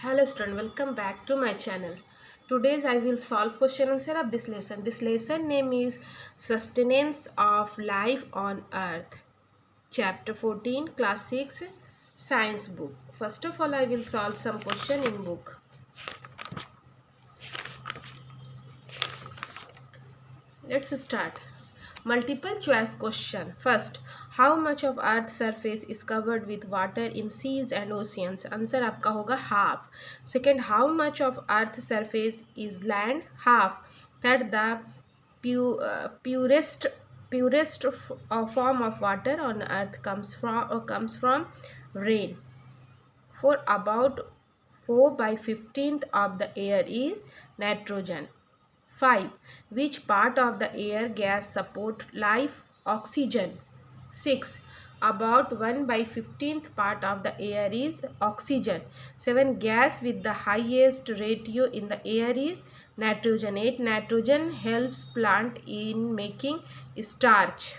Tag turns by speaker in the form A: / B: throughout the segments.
A: Hello student, welcome back to my channel. Today I will solve question answer of this lesson. This lesson name is Sustenance of Life on Earth. Chapter 14, Class 6 Science book. First of all, I will solve some question in book. Let's start. Multiple choice question. First, how much of Earth's surface is covered with water in seas and oceans? Answer आपका होगा half. Second, how much of Earth's surface is land? Half. Third, the purest form of water on Earth comes from rain. For about 4 by 15th of the air is nitrogen. 5. Which part of the air gas support life? Oxygen. 6. About 1 by 15th part of the air is oxygen. 7. Gas with the highest ratio in the air is nitrogen. 8. Nitrogen helps plant in making starch.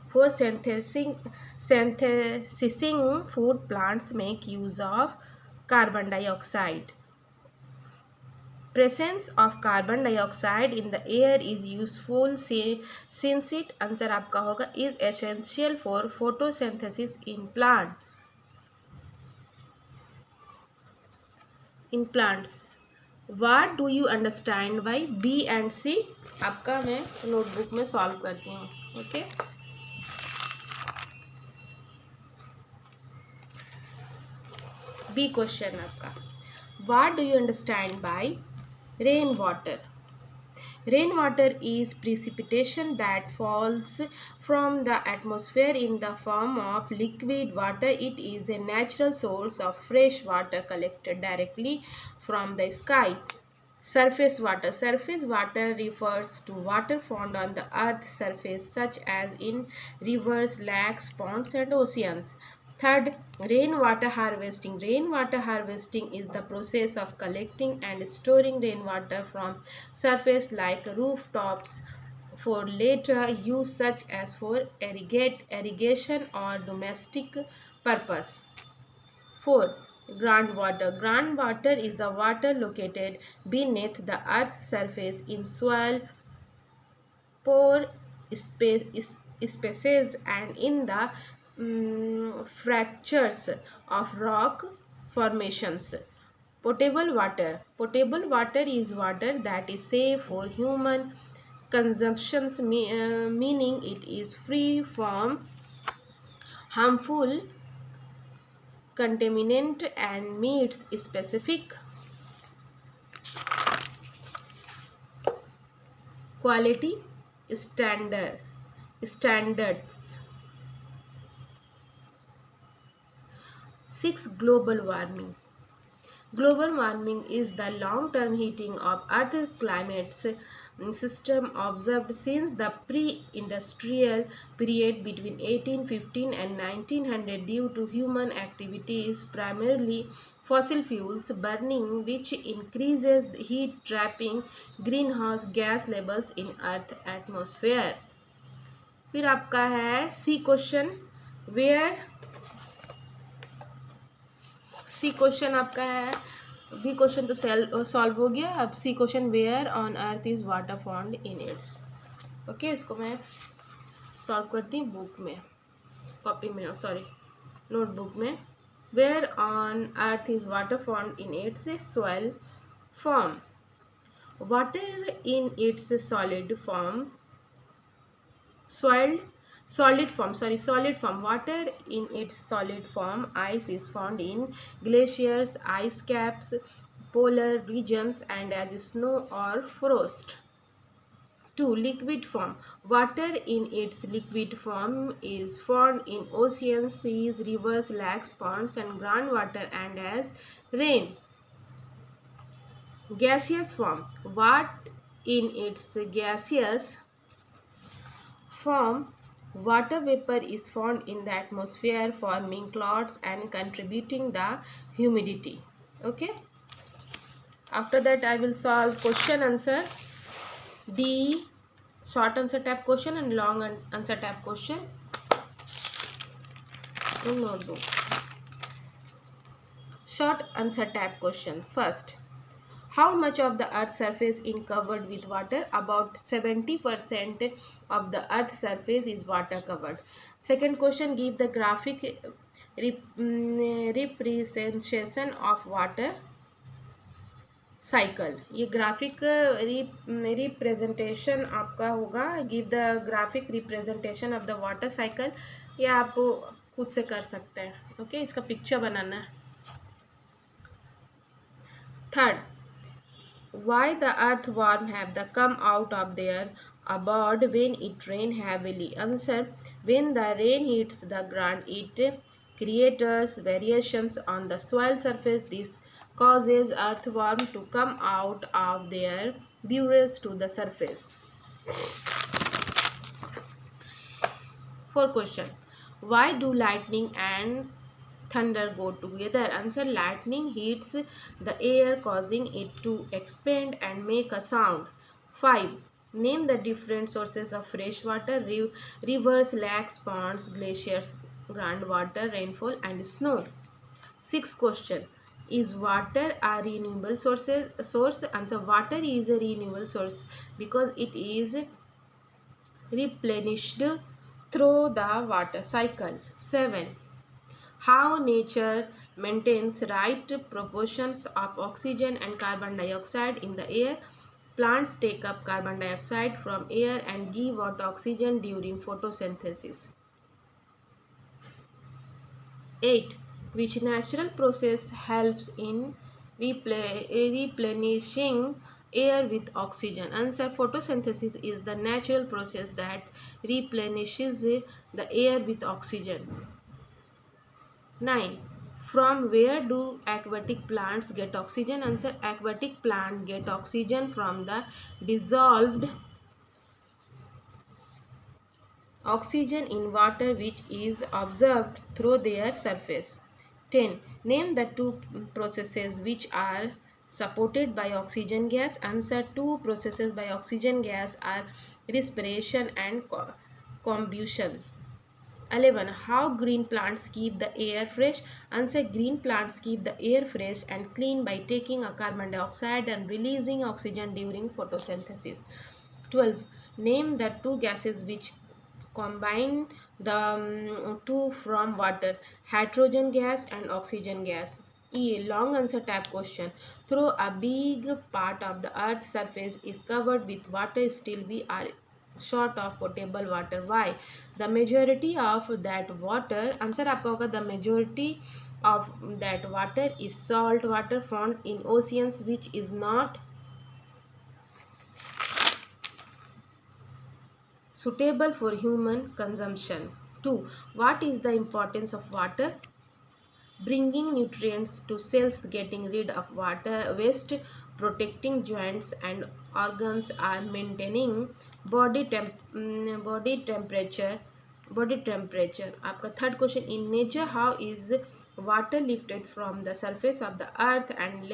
A: For synthesizing food, plants make use of carbon dioxide. Presence of carbon dioxide in the air is useful since it answer आपका होगा is essential for photosynthesis in plants. What do you understand by B and C? आपका मैं notebook में solve करती हूँ. Okay B question आपका. What do you understand by rainwater? Rainwater is precipitation that falls from the atmosphere in the form of liquid water. It is a natural source of fresh water collected directly from the sky. Surface water. Surface water refers to water found on the earth's surface such as in rivers, lakes, ponds and oceans. Third, rainwater harvesting. Rainwater harvesting is the process of collecting and storing rainwater from surface like rooftops for later use such as for irrigation or domestic purpose. 4. Groundwater. Groundwater is the water located beneath the earth's surface in soil, pore spaces and in the fractures of rock formations. Potable water. Potable water is water that is safe for human consumption, meaning it is free from harmful contaminant and meets specific quality standards. 6. Global warming. Global warming is the long-term heating of Earth's climate system observed since the pre-industrial period between 1815 and 1900 due to human activities, primarily fossil fuels burning, which increases the heat trapping greenhouse gas levels in Earth atmosphere. फिर आपका है C question where. C question आपका है. B question तो solve हो गया. अब C question where on earth is water found in its. Okay इसको मैं सॉल्व करती हूँ बुक में, कॉपी में, सॉरी नोटबुक में. Where on earth is water found in its soil form. Water in its solid form. Water in its solid form. Ice is found in glaciers, ice caps, polar regions and as snow or frost. 2. Liquid form. Water in its liquid form is found in oceans, seas, rivers, lakes, ponds and groundwater and as rain. Gaseous form. What in its gaseous form, water vapor is found in the atmosphere forming clouds and contributing the humidity. Okay. After that I will solve question answer. The short answer type question and long answer type question in notebook. Short answer type question. First, how much of the earth's surface is covered with water? About 70% of the earth's surface is water covered. Second question, give the graphic representation of water cycle. ये graphic representation आपका होगा. Give the graphic representation of the water cycle. ये आप खुद से कर सकते हैं. ओके, इसका पिक्चर बनाना है. Third, why the earthworm have the come out of their abode when it rain heavily? Answer, when the rain hits the ground it creates variations on the soil surface. This causes earthworm to come out of their burrows to the surface. Fourth question, why do lightning and thunder go together? Answer, lightning hits the air causing it to expand and make a sound. 5. Name the different sources of fresh water: rivers, lakes, ponds, glaciers, groundwater, rainfall and snow. 6th question, is water a renewable source? Answer, water is a renewable source because it is replenished through the water cycle. 7. How nature maintains right proportions of oxygen and carbon dioxide in the air. Plants take up carbon dioxide from air and give out oxygen during photosynthesis. 8. Which natural process helps in replenishing air with oxygen? Answer, photosynthesis is the natural process that replenishes the air with oxygen. 9. From where do aquatic plants get oxygen? Answer, aquatic plants get oxygen from the dissolved oxygen in water which is observed through their surface. 10. Name the two processes which are supported by oxygen gas. Answer, two processes by oxygen gas are respiration and combustion. 11. How green plants keep the air fresh? Answer, green plants keep the air fresh and clean by taking a carbon dioxide and releasing oxygen during photosynthesis. 12. Name the two gases which combine the two from water: hydrogen gas and oxygen gas. E. Long answer type question. Though a big part of the earth's surface is covered with water, still we are short of potable water. Why? The majority of that water, answer आपका होगा the majority of that water is salt water found in oceans which is not suitable for human consumption. 2. What is the importance of water? Bringing nutrients to cells, getting rid of water waste, protecting joints and organs, are maintaining body temperature. आपका third question, in nature how is water lifted from the surface of the earth and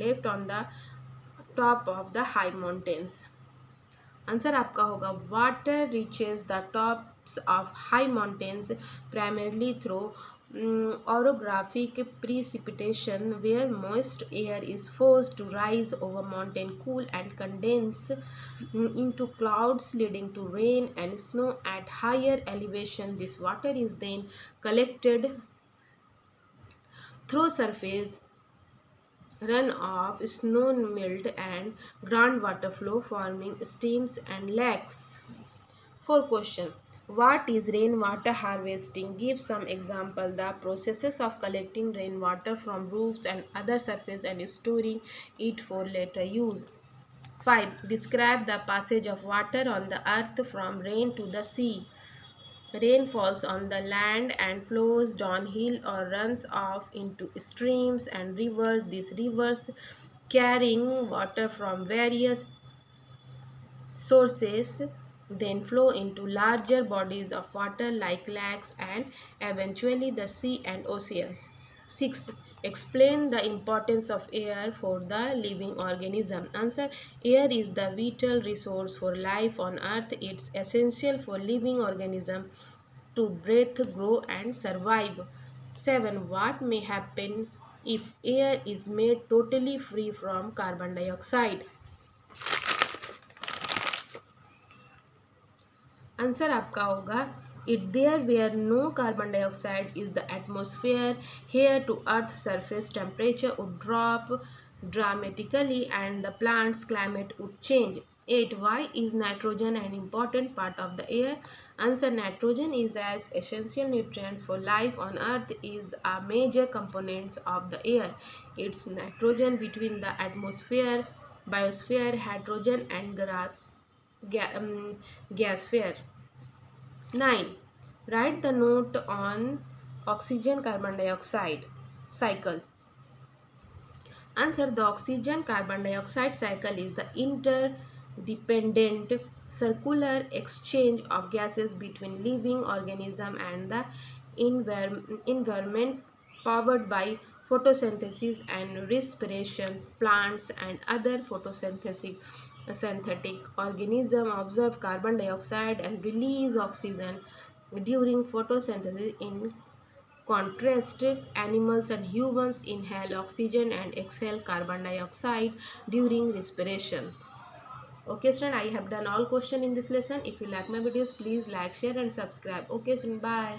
A: left on the top of the high mountains. Answer आपका होगा, water reaches the tops of high mountains primarily through orographic precipitation, where moist air is forced to rise over mountain, cool and condense into clouds, leading to rain and snow at higher elevation. This water is then collected through surface runoff, snow melt and groundwater flow, forming streams and lakes. 4 question, what is rainwater harvesting? Give some example. The processes of collecting rainwater from roofs and other surface and storing it for later use. 5. Describe the passage of water on the earth from rain to the sea. Rain falls on the land and flows downhill or runs off into streams and rivers. These rivers, carrying water from various sources, then flow into larger bodies of water like lakes and eventually the sea and oceans. 6. Explain the importance of air for the living organism. Answer, air is the vital resource for life on earth. It's essential for living organism to breathe, grow and survive. 7. What may happen if air is made totally free from carbon dioxide? Answer आपका होगा if there were no carbon dioxide in the atmosphere, here to earth surface temperature would drop dramatically and the plant's climate would change. 8. Why is nitrogen an important part of the air? Answer: nitrogen is as essential nutrients for life on earth is a major components of the air. It's nitrogen between the atmosphere, biosphere, hydrogen and gasphere. 9. Write the note on oxygen carbon dioxide cycle. Answer: the oxygen carbon dioxide cycle is the interdependent circular exchange of gases between living organism and the environment powered by photosynthesis and respirations. Plants and other photosynthetic synthetic organisms absorb carbon dioxide and release oxygen during photosynthesis. In contrast, animals and humans inhale oxygen and exhale carbon dioxide during respiration. Okay student, I have done all question in this lesson. If you like my videos, please like, share and subscribe. Okay student, bye.